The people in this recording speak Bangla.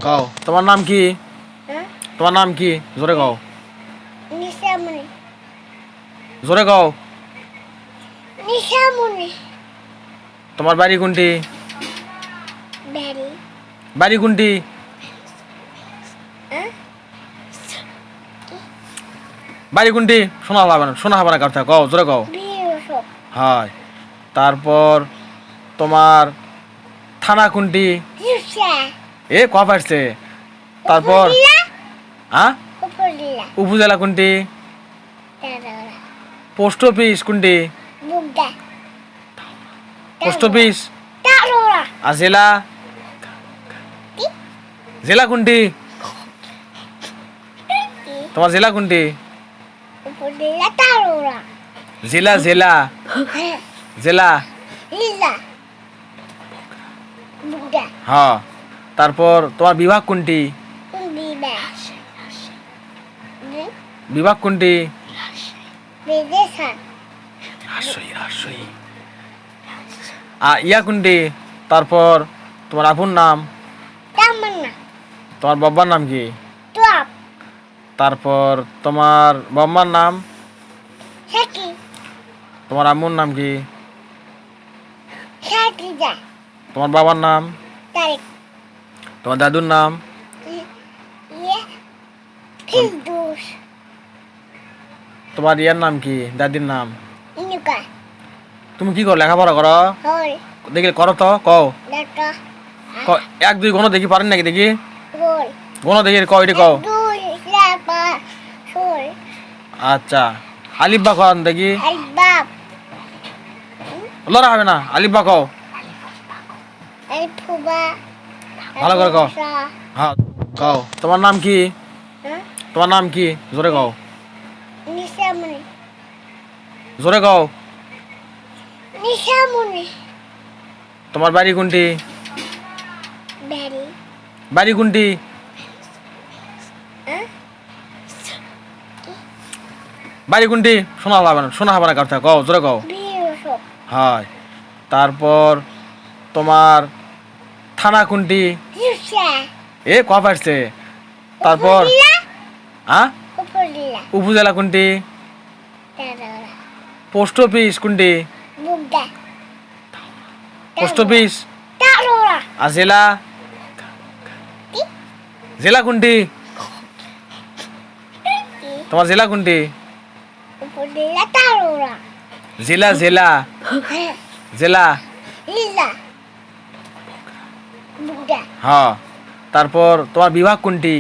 কও তোমার নাম কি? হ্যাঁ তোমার নাম কি? জোরে কও, নিশামণি জোরে কও। নিশামণি তোমার বাড়ি কোনটি? বাড়ি বাড়ি কোনটি? হ্যাঁ বাড়ি কোনটি? শোনা হবে না কথা, কও জোরে কও। বিরসব হয়। তারপর তোমার থানা কোনটি? জুসা এ ক পারছে। তারপর হ্যাঁ উপজেলা উপজেলা কোনটি? তাররা পোস্ট অফিস কোনটি? বুগদা পোস্ট অফিস। তাররা আর জেলা? জেলা কোনটি? তোমার জেলা কোনটি? উপজেলা তাররা জেলা জেলা জেলা লীলা বুগদা হ্যাঁ। তারপর তোমার বিভাগ কোনটি? বিবাস বিভাগ কোনটি? বিদেশান ইয়া কোনটি? তারপর তোমার আপুর নাম? তামান্না তোমার বাবার নাম কি? টপ তারপর তোমার বাবার নাম? সাকি তোমার আম্মুর নাম কি? সাকিজা তোমার বাবার নাম? তারিক তোমার দাদুর নাম? ইয়ে ফিরদৌস তোমার ইয়ার নাম কি? দাদির নাম? ইনুকা তুমি কি করো? লেখাপড়া করো? হল দেখি করো তো, কও। ডাটা এক দুই গণ দেখি, পারেন নাকি দেখি? গোল গণ দেখি, কও এটি কও। দুই লাপা সোল আচ্ছা, আলিফ বা কন দেখি। আলবাব লড়া হবে না, আলিফ বা কও। আলফুবা ভালো করে কও। হ্যাঁ কও। তোমার নাম কি? তোমার নাম কি? জোরে কও, নিশামণি জোরে কও। নিশামণি তোমার বাড়ি কোনটি? বাড়ি বাড়ি কোনটি? বাড়ি কোনটি? শোনা হবে না কথা, কও জোরে কও। বিরসব হয়। তারপর তোমার থানা কোনটি? জুসা এ ক পারছে। তারপর হ্যাঁ উপজেলা উপজেলা কোনটি? তাররা পোস্ট অফিস কোনটি? বুগদা পোস্ট অফিস। তাররা আর জেলা? জেলা কোনটি? তোমার জেলা কোনটি? উপজেলা তাররা জেলা জেলা জেলা লীলা বুগদা হ্যাঁ। তারপর তোমার বিভাগ কোনটি?